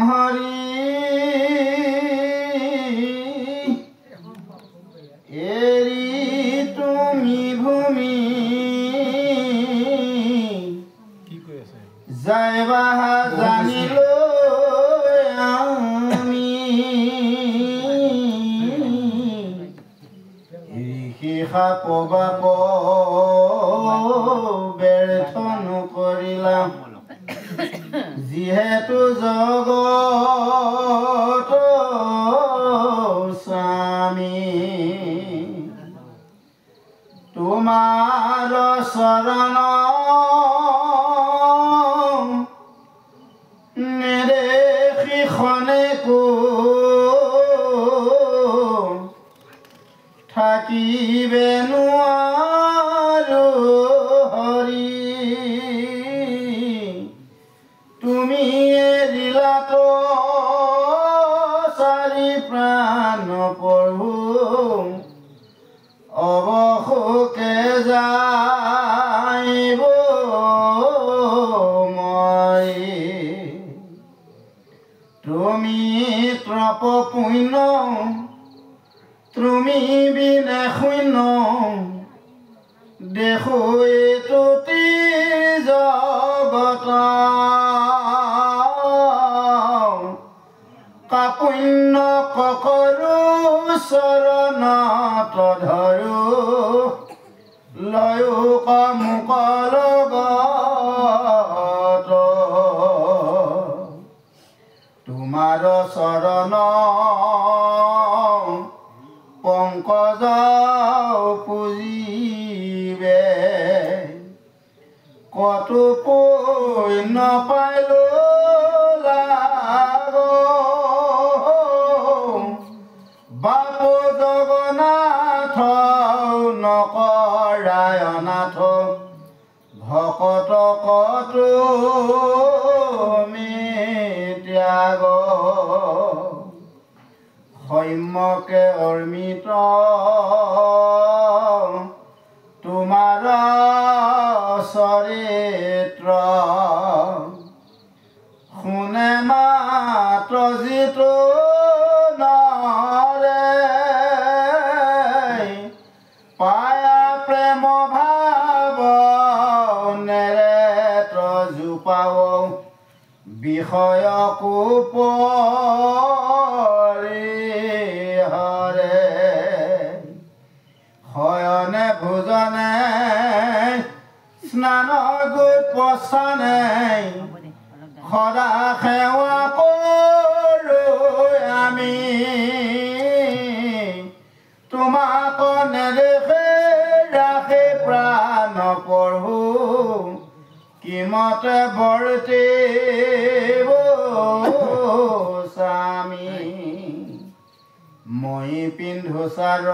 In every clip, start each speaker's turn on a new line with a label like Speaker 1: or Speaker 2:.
Speaker 1: হৰি এৰি তুমি ভূমি যাইবা জানিলো আমি ঋষি পাপ ব্যৰ্থ নকৰিলাম যিহেতু জগত স্বামী তোমাৰ চৰণ নেদেখি খনেকো থাকিবে নোৱাৰো হৰি তুমি এৰিলাত চাৰি প্ৰাণ প্ৰভু অৱশোকে যাইব মই তুমি ত্ৰপ পুণ্য তুমি বিনে শূন্য দেখো এইটোতি জগত কাপুণ্য ককৰো চৰণত ধৰো লয়ো কমুক লগত তোমাৰ চৰণ পংকজ পুজিবে কতো পুণ্য পাইলো লাগ বাপ জগন্নাথ নকৰাই অনাথ ভকত কতো ত্যাগ সৌম্যকে অৰ্মিত তোমাৰ চৰিত্ৰ শুনে মাত্ৰ যিটো নৰে পায়া প্ৰেম ভাৱ নেৰেত্ৰ জোপাও বিষয় কোপ হৰে শয়নে ভোজনে স্নান গোট পচনে সদা সেৱা কৰোঁ আমি তোমাক নেদেখে ৰাখে প্ৰাণ প্ৰভু কিমতে বৰ্তিব স্বামী মই পিন্ধো চাৰ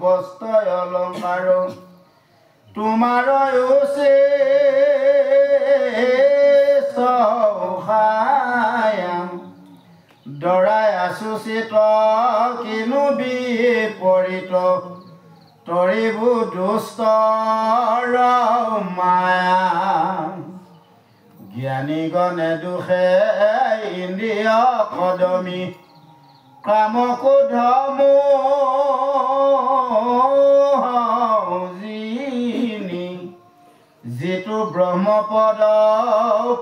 Speaker 1: বস্ত্ৰ অলংকাৰ তোমাৰ দৰাই আছো চিত কিনো বিপৰীত তৰিবু দুষ্ট মায়া জ্ঞানী গণে দুখে ইন্দ্ৰিয় কদমী কামকো ধমোজিনী যিটো ব্ৰহ্মপদ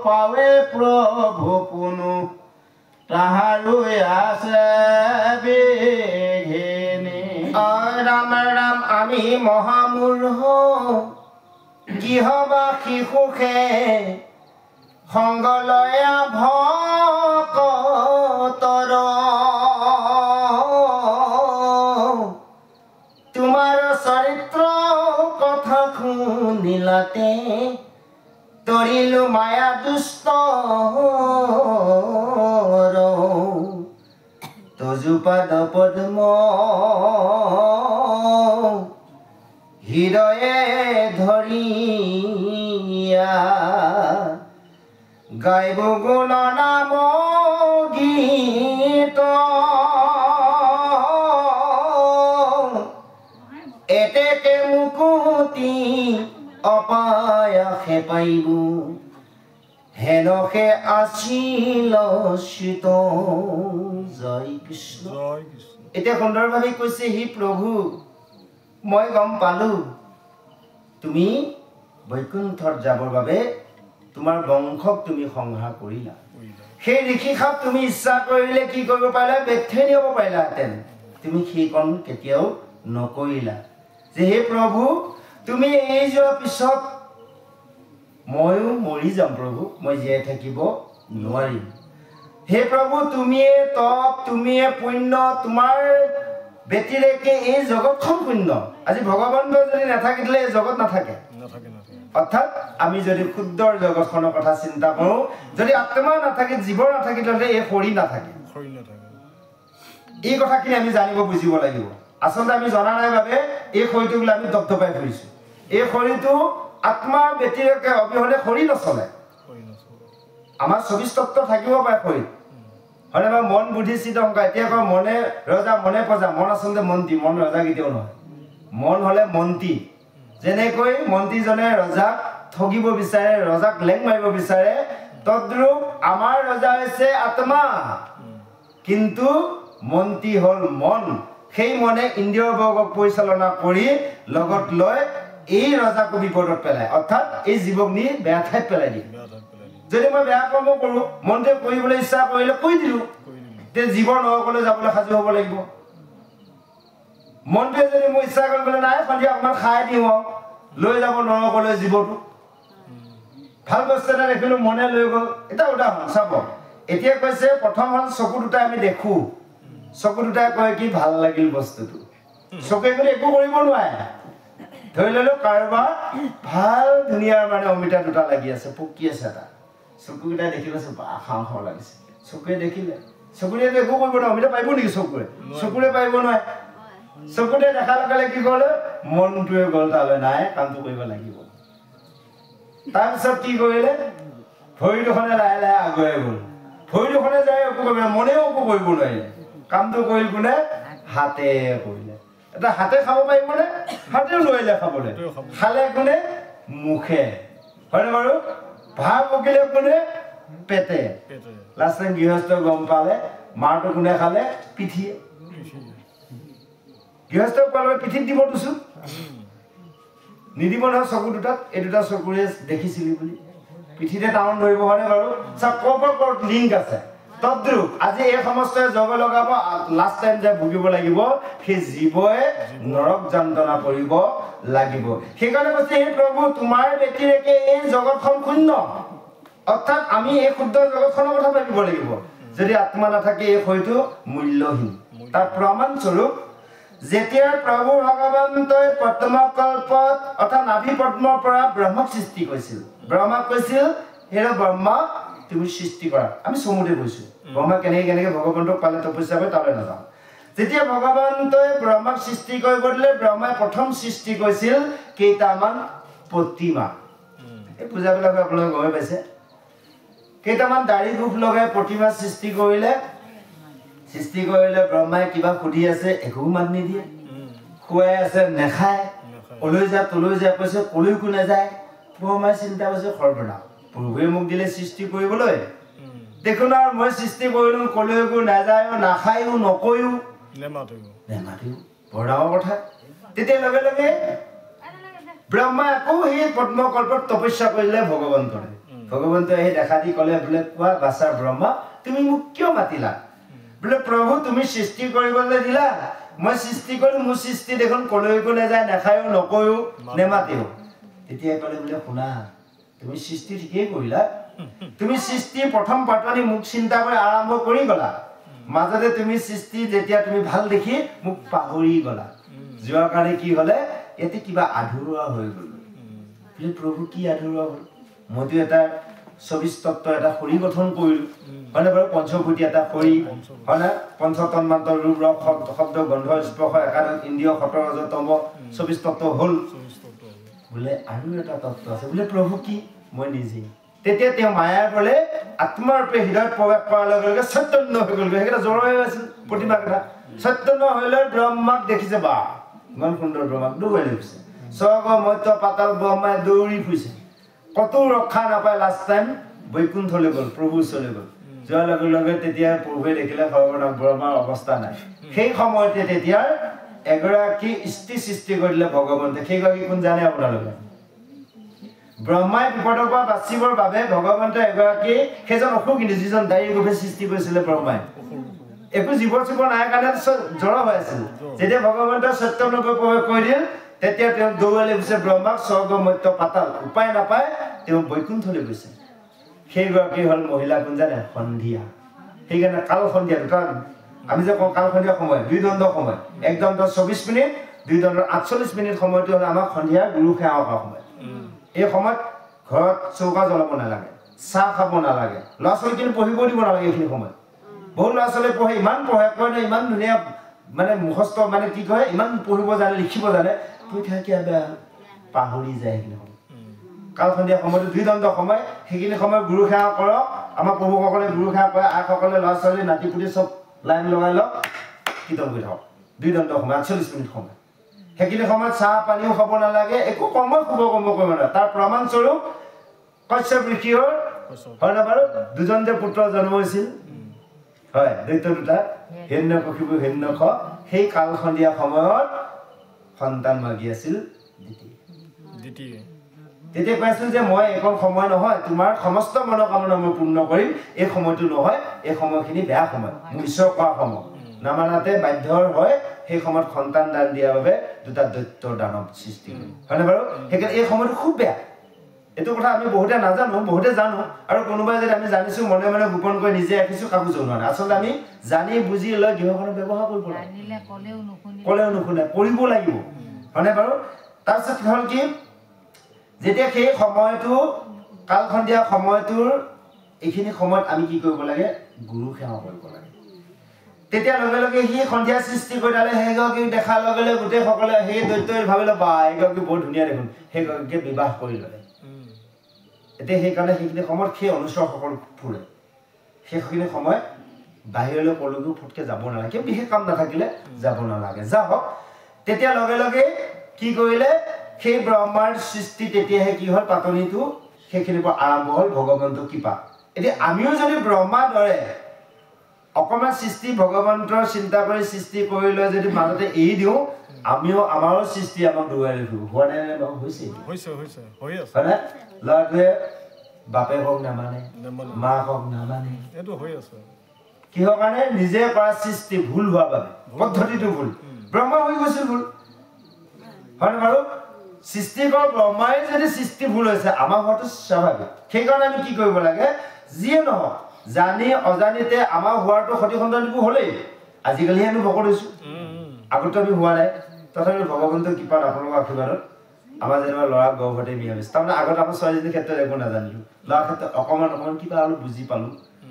Speaker 1: পাৱে প্ৰভু পুনু তাহাৰো আছে বিঘিনী
Speaker 2: ৰাম ৰাম আমি মহামূঢ় গৃহবা শিশুষে সংগলয়া ভকতৰ তোমাৰ চৰিত্ৰ কথা শুনিলাতে তৰিলো মায়া দুষ্ট তজুপাদ পদ্ম হৃদয়ে ধৰিয়া গাইব গুণ নাম গীত এতেকে মুকুতি অপায়াসে পাইব হেনকে আছিল চিত জয় কৃষ্ণ এতিয়া সুন্দৰভাৱে কৈছে হি প্ৰভু মই গম পালো তুমি বৈকুণ্ঠত যাবৰ বাবে তোমাৰ বংশক তুমি সংহাৰ কৰিলা সেই ঋষিখাপ তুমি ইচ্ছা কৰিলে কি কৰিব পাৰিলা বেথে নিব পাৰিলাহেঁতেন তুমি সেইকণ কেতিয়াও নকৰিলা যে হে প্ৰভু তুমি এই যোৱাৰ পিছত ময়ো মৰি যাম প্ৰভু মই জীয়াই থাকিব নোৱাৰিম হে প্ৰভু তুমিয়ে তপ তুমিয়ে পুণ্য তোমাৰ ব্যতিৰেকে এই জগতখন পুণ্য আজি ভগৱান যদি নাথাকিলে এই জগত নাথাকে অৰ্থাৎ আমি যদি ক্ষুদ্ৰ জগতখনৰ কথা চিন্তা কৰোঁ যদি আত্মা নাথাকে জীৱ নাথাকিলে এই শৰীৰ নাথাকে এই কথাখিনি আমি জানিব বুজিব লাগিব আচলতে আমি জনা নাই বাবে এই শৰীৰটো বোলে আমি দপদপাই ফুৰিছোঁ এই শৰীৰটো আত্মাৰ ব্যতিৰেকে অবিহনে শৰীৰ নচলে আমাৰ 24 তত্ত্ব থাকিব পাৰে শৰীৰ হয়নে বা মন বুদ্ধি চিত্ত অহংকাৰ এতিয়া কয় মনে ৰজা মনে প্ৰজা মন আচলতে মন্ত্ৰী মন ৰজা কেতিয়াও নহয় মন হ'লে মন্ত্ৰী যেনেকৈ মন্ত্ৰীজনে ৰজাক ঠগিব বিচাৰে ৰজাক লেং মাৰিব বিচাৰে তদ্ৰূপ আমাৰ ৰজা হৈছে আত্মা কিন্তু মন্ত্ৰী হ'ল মন সেই মনে ইন্দ্ৰিয় বৰ্গক পৰিচালনা কৰি লগত লৈ এই ৰজাকো বিপদত পেলায় অৰ্থাৎ এই জীৱক নি বেয়া ঠাইত পেলাই দিয়ে যদি মই বেয়া কৰ্ম কৰোঁ মনটোৱে কৰিবলৈ ইচ্ছা কৰিলে কৈ দিলোঁ তে জীৱৰ নৰকলৈ যাবলৈ সাজু হ'ব লাগিব মনটোৱে যদি মোৰ ইচ্ছা কৰিবলৈ নাই সন্ধিয়া অকণমান খাই দিওঁ লৈ যাব নৰকলৈ জীৱটো ভাল বস্তু এটা দেখিলোঁ মনে লৈ গ'ল এটা উদাহৰণ চাব এতিয়া কৈছে প্ৰথম হ'ল চকু দুটাই আমি দেখোঁ চকু দুটাই কয় কি ভাল লাগিল বস্তুটো চকুৱে কিন্তু একো কৰিব নোৱাৰে ধৰি ললোঁ কাৰোবাৰ ভাল ধুনীয়া মানে অমিতা দুটা লাগি আছে পকি আছে এটা চকুকেইটা দেখি কৈছে বা খাওঁ খাওঁ লাগিছে চকুৱে দেখিলে চকুৰে একো কৰিব নোৱাৰে অমিতা পাৰিব নেকি চকুৰে পাৰিব নোৱাৰে চকুৰে দেখাৰ লগে লগে কি কৰিলে মনটোৱে গ'ল তালৈ নাই কামটো কৰিব লাগিব তাৰপিছত কি কৰিলে ভৰি দুখনে লাহে লাহে আগুৱাই গ'ল ভৰি দুখনে যায় একো কৰিব নোৱাৰে মনেও একো কৰিব নোৱাৰিলে কামটো কৰিল কোনে হাতে কৰিলে এটা হাতে খাব পাৰিবনে হাতেও নোৱাৰিলে খাবলৈ খালে কোনে মুখে হয়নে বাৰু ভাত বকিলে কোনে পেটে লাষ্ট টাইম গৃহস্থ গম পালে মাৰটো কোনে খালে পিঠিয়ে গৃহস্থ পালে পিঠিত দিব দিছোঁ নিদিব নহয় চকু দুটাত এই দুটা চকুৰে দেখিছিলি বুলি পিঠিতে টাউন ধৰিব হয়নে বাৰু চাওক ক'ত লিংক আছে তদ্ৰূপ আজি এই সমস্তই জগ লগাব লাষ্ট টাইম যে ভুগিব লাগিব সেই জীৱই নৰক যন্ত্ৰণা কৰিব লাগিব সেইকাৰণে কৈছে হে প্ৰভু তোমাৰ ব্যতিৰেকে এই জগতখন শূন্য অৰ্থাৎ আমি এই ক্ষুদ্ৰ জগতখনৰ কথা ভাবিব লাগিব যদি আত্মা নাথাকে এই শৰীৰটো মূল্যহীন তাৰ প্ৰমাণস্বৰূপ যেতিয়া প্ৰভু ভগৱন্তই পদ্মকল্পত অৰ্থাৎ নাভি পদ্মৰ পৰা ব্ৰহ্মক সৃষ্টি কৰিছিল ব্ৰহ্মাক কৈছিল হে ব্ৰহ্মা তুমি সৃষ্টি কৰা আমি চমুতে কৈছোঁ ব্ৰহ্মা কেনেকৈ ভগৱন্তক পালে তপস্যা কৰি তালৈ নাযাওঁ যেতিয়া ভগৱন্তই ব্ৰহ্মাক সৃষ্টি কৰিব দিলে ব্ৰহ্মাই প্ৰথম সৃষ্টি কৰিছিল কেইটামান প্ৰতিমা এই পূজাবিলাক আপোনালোকে গমে পাইছে কেইটামান দাড়ি গোফ লগাই প্ৰতিমা সৃষ্টি কৰিলে ব্ৰহ্মাই কিবা সুধি আছে একো মাত নিদিয়ে খুৱাই আছে নেখায় অলৈ যা তলৈ যা কৈছে কলৈকো নাযায় ব্ৰহ্মাই চিন্তা কৰিছে সৰ্বনাশ প্ৰভুৱে মোক দিলে সৃষ্টি কৰিবলৈ দেখোন আৰু মই সৃষ্টি কৰিলোঁ কলৈকো নাযায়ো নাখায়ো নকয়ো নেমাতেও বৰ ডাঙৰ কথা তেতিয়া লগে লগে ব্ৰহ্মাই আকৌ সেই পদ্মকল্পত তপস্যা কৰিলে ভগৱন্তৰে ভগৱন্তই সেই দেখা দি ক'লে বোলে কোৱা বাছাৰ ব্ৰহ্মা তুমি মোক কিয় মাতিলা বোলে প্ৰভু তুমি সৃষ্টি কৰিবলৈ দিলা মই সৃষ্টি কৰিলোঁ মোৰ সৃষ্টি দেখোন কলৈকো নাযায় নাখায়ো নকয়ো নেমাতেও তেতিয়া ক'লে বোলে শুনা তুমি সৃষ্টি ঠিকেই কৰিলা তুমি সৃষ্টি প্ৰথম পাতনি মোক চিন্তা কৰি আৰম্ভ কৰি গ'লা মাজতে তুমি সৃষ্টি যেতিয়া তুমি ভাল দেখি মোক পাহৰি গ'লা যোৱাৰ কাৰণে কি হ'লে ইয়াতে কিবা আধৰুৱা হৈ গ'ল বোলে প্ৰভু কি আধৰুৱা হ'ল মইতো এটা 24 তত্ত্ব এটা শৰীৰ গঠন কৰিলোঁ হয়নে বাৰু পঞ্চভূতি এটা শৰীৰ হয়নে পঞ্চতন্মান্তৰ ৰূপ ৰস শব্দ গন্ধ স্পৰ্শ একাদশ ইন্দ্ৰিয় সতৰ ৰজতম 24 তত্ত্ব হ'ল বোলে আৰু এটা তত্ত্ব আছে বোলে প্ৰভু কি মই নিজেই তেতিয়া তেওঁ মায়াৰ বলে আত্মাৰ ৰূপে হৃদয়ত প্ৰৱেশ কৰাৰ লগে লগে চৈতন্য হৈ গ'ল সেইকেইটা জ্বৰ হৈ আছিল প্ৰতিমা কেইটা চৈতন্য হ'লে ব্ৰহ্মাক দেখিছে বা ইমান সুন্দৰ ব্ৰহ্মাক দৌৰাই গৈছে স্বৰ্গ মধ্য পাতাল ব্ৰহ্মাই দৌৰি ফুৰিছে কতো ৰক্ষা নাপায় লাষ্ট টাইম বৈকুণ্ঠলৈ গ'ল প্ৰভু ওচৰলৈ গ'ল যোৱাৰ লগে লগে তেতিয়া প্ৰভুৱে দেখিলে সৰ্বনাম ব্ৰহ্মাৰ অৱস্থা নাই সেই সময়তে তেতিয়া এগৰাকী স্ত্ৰী সৃষ্টি কৰিলে ভগৱন্তে সেইগৰাকী কোন জানে আপোনালোকে ব্ৰহ্মাই বিপদৰ পৰা বাচিবৰ বাবে ভগৱন্তে এগৰাকী সেইজন অসুৰ কিন্তু যিজন দায়ী ৰূপে সৃষ্টি কৰিছিলে ব্ৰহ্মাই একো জীৱ জীৱ নাই কাৰণে জড় হৈ আছিল যেতিয়া ভগৱন্তে সত্যনকৈ প্ৰৱেশ কৰি দিল তেতিয়া তেওঁ দৌৰালে গৈছে ব্ৰহ্মাক স্বৰ্গ মৰ্ত্য পাতাল উপায় নাপায় তেওঁ বৈকুণ্ঠলৈ গৈছে সেইগৰাকী হ'ল মহিলা কোন জানে সন্ধিয়া সেইকাৰণে কাল সন্ধিয়া দুটা আমি যে কওঁ কাল সন্ধিয়া সময় 2 দণ্ড সময় 1 দণ্ড 24 মিনিট 2 দণ্ড 48 মিনিট সময়টো হ'ল আমাৰ সন্ধিয়া গুৰু সেৱা কৰা সময় এই সময়ত ঘৰত চৌকা জ্বলাব নালাগে চাহ খাব নালাগে ল'ৰা ছোৱালী কিন্তু পঢ়িব দিব নালাগে এইখিনি সময় বহুত ল'ৰা ছোৱালী পঢ়ে ইমান পঢ়ে কয় ইমান ধুনীয়া মানে মুখস্থ মানে কি কয় ইমান পঢ়িব জানে লিখিব জানে পৰীক্ষা কিয় বেয়া পাহৰি যায় এইখিনি সময় কাল সন্ধিয়া সময়টো 2 দণ্ড সময় সেইখিনি সময় গুৰু সেৱা কৰক আমাৰ প্ৰভুসকলে গুৰু সেৱা কৰে আইসকলে ল'ৰা ছোৱালী নাতি পুতি চব লাইন লগাই লওক কীৰ্তন কৰি থাকক 2 দণ্ড সময় 48 মিনিট সময় সেইখিনি সময়ত চাহ পানীও খাব নালাগে একো কৰ্ম কৰিব নালাগে তাৰ প্ৰমাণস্বৰূপ কশ্যপ ঋষিৰ হয় না বাৰু দুজন যে পুত্ৰ জন্ম হৈছিল হয় দৈত্য দুটা হিৰণ্যকশিপু হিৰণ্যক সেই কাল সন্ধিয়া সময়ত সন্তান মাগি আছিল দ্বিতীয় তেতিয়া কৈছিল যে মই এখন সময় নহয় তোমাৰ সমস্ত মনোকামনা মই পূৰ্ণ কৰিম এই সময়টো নহয় এই সময়খিনি বেয়া সময় মোৰ ঈশ্বৰ কোৱা সময় নামানাতে বাধ্যৰ হয় সেই সময়ত সন্তান দান দিয়াৰ বাবে দুটা দৈত্যৰ দানৱ সৃষ্টি হয় হয়নে বাৰু সেইকাৰণে এই সময়টো খুব বেয়া এইটো কথা আমি বহুতে নাজানো বহুতে জানো আৰু কোনোবাই যদি আমি জানিছো মনে মনে গোপন কৰি নিজে ৰাখিছো কাকো জনোৱা নাই আচলতে আমি জানি বুজি লৈ গৃহখনত ব্যৱহাৰ কৰিব লাগে কলেও নুশুনে কৰিব লাগিব হয়নে বাৰু তাৰপিছত হ'ল কি যেতিয়া সেই সময়টো কাল সন্ধিয়া সময়টোৰ এইখিনি সময়ত আমি কি কৰিব লাগে গুৰু সেৱা কৰিব লাগে তেতিয়া লগে লগে সি সন্ধিয়া সৃষ্টি কৰিলে সেইগৰাকী দেখাৰ লগে লগে গোটেই সকলে সেই দৈত্যই ভাবিলে বা এইগৰাকী বহুত ধুনীয়া দেখোন সেইগৰাকীকে বিবাহ কৰি ল'লে এতিয়া সেইকাৰণে সেইখিনি সময়ত সেই অনুচৰসকল ফুৰে সেইখিনি সময়ত বাহিৰলৈ কলৈকো ফুটকে যাব নালাগে বিশেষ কাম নাথাকিলে যাব নালাগে যাওক তেতিয়া লগে লগে কি কৰিলে সেই ব্ৰহ্মাৰ সৃষ্টি তেতিয়াহে কি হ'ল পাতনিটো সেইখিনিৰ পৰা আৰম্ভ হ'ল ভগৱন্তৰ কৃপা এতিয়া আমিও যদি ব্ৰহ্মাৰ দৰে অকমান সৃষ্টি ভগৱন্তৰ চিন্তা কৰি সৃষ্টি কৰি লৈ যদি মাজতে এৰি দিওঁ আমিও আমাৰো সৃষ্টি আমাক ডুবাই লৈ ফুৰিব হোৱা নাই বাৰু হৈছে হৈ আছে ল'ৰাটোৱে বাপেকক নামানে মাকক নামানে এইটো হৈ আছে কিহৰ কাৰণে নিজে কৰা সৃষ্টি ভুল হোৱাৰ বাবে পদ্ধতিটো ভুল ব্ৰহ্মা হৈ গৈছিল ভুল হয় বাৰু সৃষ্টি কৰা ব্ৰহ্মাই যদি সৃষ্টি ভুল হৈছে আমাৰ হোৱাটো স্বাভাৱিক সেইকাৰণে আমি কি কৰিব লাগে যিয়ে নহওক জানি অজানিতে আমাৰ হোৱাটো সতি সন্তানবোৰ হ'লেই আজিকালিহে আমি ভকত হৈছো আগতে আমি হোৱা নাই তথাপি ভগৱন্তৰ কৃপাত আপোনালোকৰ আশীৰ্বাদত আমাৰ যেনিবা ল'ৰাক গৰ্ভতে নিৰামিষ তাৰমানে আগত আমাৰ ছোৱালীজনীৰ ক্ষেত্ৰত একো নাজানিলো ল'ৰাৰ ক্ষেত্ৰত অকণমান কিবা অলপ বুজি পালো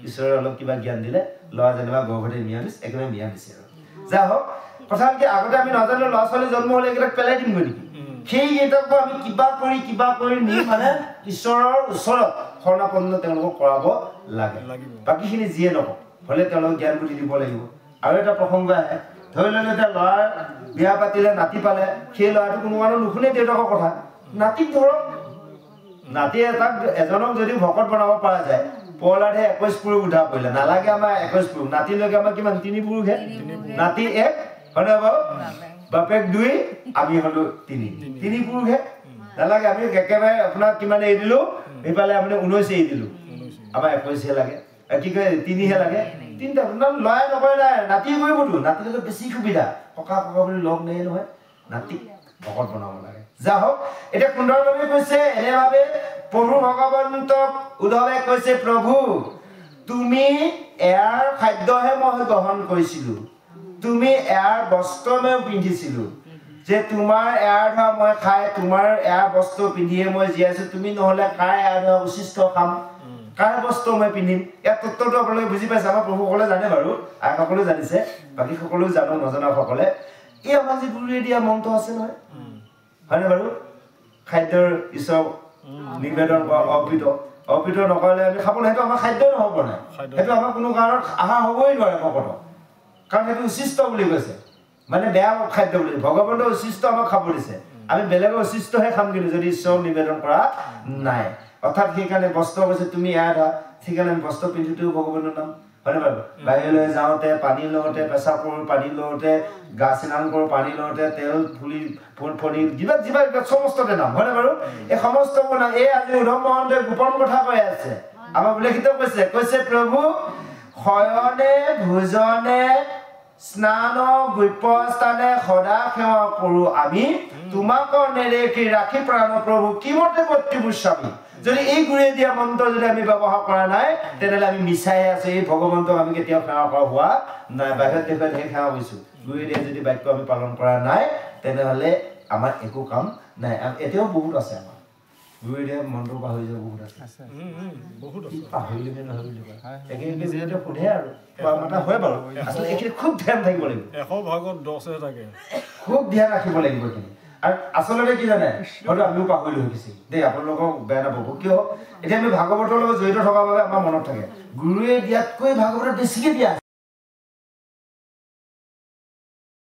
Speaker 2: ঈশ্বৰে অলপ কিবা জ্ঞান দিলে ল'ৰা যেনিবা গৰ্ভতে নিৰামিষ একেবাৰে নিৰামিষ আৰু যা হওক কথা কি আগতে আমি নাজানো ল'ৰা ছোৱালী জন্ম হ'লে এইকেইটাক পেলাই দিমগৈ নেকি সেইকেইটাকো আমি কিবা কৰি নি মানে ঈশ্বৰৰ ওচৰত শৰণাপন্ন তেওঁলোকক কৰাব লাগে বাকীখিনি যিয়ে নহওক হ'লে তেওঁলোকক জ্ঞান বুদ্ধি দিব লাগিব আৰু এটা প্ৰসংগ আহে ধৰি ল'লে এতিয়া ল'ৰাৰ বিয়া পাতিলে নাতি পালে সেই ল'ৰাটো কোনো মানুহ নুশুনে দেউতাকৰ কথা নাতিক ধৰক নাতি এজনক যদি ভকত বনাব পৰা যায় পলাৰহে 21 পুৰুষ উঠা পৰিলে নালাগে আমাৰ 21 পুৰুষ নাতিলৈকে আমাৰ কিমান 3 পুৰুষহে নাতি 1 হয় নে বাৰু বাপেক 2 আমি হলো 3 পুৰুষহে নালাগে আমি একেবাৰে আপোনাক কিমান এৰি দিলো এইফালে আপুনি 19 এৰি দিলো আমাৰ 21 হে লাগে কি কয় 3 হে লাগে 3টা লয় নকৰে নাই নাতি কৰিবতো নাতিলৈ বেছি সুবিধা ককা বুলি লগ নাই নহয় নাতি ভকত বনাব লাগে যা হওক এতিয়া সুন্দৰভাৱে কৈছে এনেভাৱে প্ৰভু ভগৱন্তক উদ্ধৱে কৈছে প্ৰভু তুমি এয়াৰ খাদ্যহে মই গ্ৰহণ কৰিছিলো তুমি এয়াৰ বস্ত্ৰ মই পিন্ধিছিলো যে তোমাৰ এয়াৰ ধৰা মই খাই তোমাৰ এয়াৰ বস্ত্ৰ পিন্ধিয়ে মই জীয়াইছো তুমি নহলে কাৰ এয়াৰ ধৰা উচিষ্ট খাম কাৰ বস্ত্ৰ মই পিন্ধিম ইয়াৰ তত্ত্বটো আপোনালোকে বুজি পাইছে আমাৰ প্ৰভুসকলে জানে বাৰু আইসকলেও জানিছে বাকী সকলেও জানো নজনাসকলে এই আমাৰ যি গুৰুৱে দিয়া মন্ত্ৰ আছে নহয় হয়নে বাৰু খাদ্যৰ ঈশ্বৰ নিবেদন কৰা অৰ্পিত নকৰিলে আমি খাবলৈ সেইটো আমাৰ খাদ্য নহ'ব নাই সেইটো আমাৰ কোনো কাৰণত আহাৰ হ'বই নোৱাৰে ভকত কাৰণ সেইটো উচিষ্ট বুলি কৈছে মানে বেয়া খাদ্য বুলি ভগৱন্তৰ উচিষ্ট আমাক খাব দিছে আমি বেলেগৰ উচিষ্টহে খাম কিন্তু যদি ঈশ্বৰ নিবেদন কৰা নাই অৰ্থাৎ সেইকাৰণে বস্ত্ৰ কৈছে তুমি এয়া ধৰা সেইকাৰণে আমি বস্ত্ৰ পিন্ধোতেও ভগৱানৰ নাম হয়নে বাৰু বাহিৰলৈ যাওঁতে পানী লওঁতে পেচাব কৰোঁ পানী লওঁতে গা স্নান কৰোঁ পানী লওঁতে তেল ফুলি ফণি যিমান সমস্ততে নাম হয়নে বাৰু এই সমস্তবোৰ নাম এই আজি উদ্ধৱ মহন্তই গোপন কথা কৈ আছে আমাৰ উল্লেখিত কৈছে প্ৰভু শয়নে ভোজনে স্নান গুপ্যস্থানে সদা সেৱা কৰোঁ আমি তোমাক নেদেখি ৰাখি প্ৰাণ প্ৰভু কিমতে বত্ৰিবোৰ স্বামী যদি এই গুৰিয়ে দিয়া মন্ত্ৰ যদি আমি ব্যৱহাৰ কৰা নাই তেনেহ'লে আমি মিছাই আছো এই ভগৱন্তক আমি কেতিয়াও সেৱা কৰা হোৱা নাই বাহিৰত দেশত সেই সেৱা হৈছোঁ গুৰিয়ে দিয়া যদি বাক্য আমি পালন কৰা নাই তেনেহ'লে আমাৰ একো কাম নাই এতিয়াও বহুত আছে আমাৰ গুৰিয়ে দিয়া মন্ত্ৰ পাহৰি যাব বহুত আছে পাহৰিলে নহয় বুলি কয় একে যিহেতু সোধে আৰু কোৱা মতা হয় বাৰু আচলতে এইখিনি খুব ধ্যান থাকিব লাগিব
Speaker 3: 100 ভাগত 10 থাকে
Speaker 2: খুব ধ্যান ৰাখিব লাগিব এইখিনি আৰু আচলতে কি জানে হয়তো আমিও পাহৰি হৈ গৈছে দেই আপোনালোকক বেয়া নাপাব কিয় এতিয়া আমি ভাগৱতৰ লগত জড়িত থকাৰ বাবে আমাৰ মনত থাকে গুৰুৱে দিয়াতকৈ ভাগৱতত বেছিকৈ দিয়া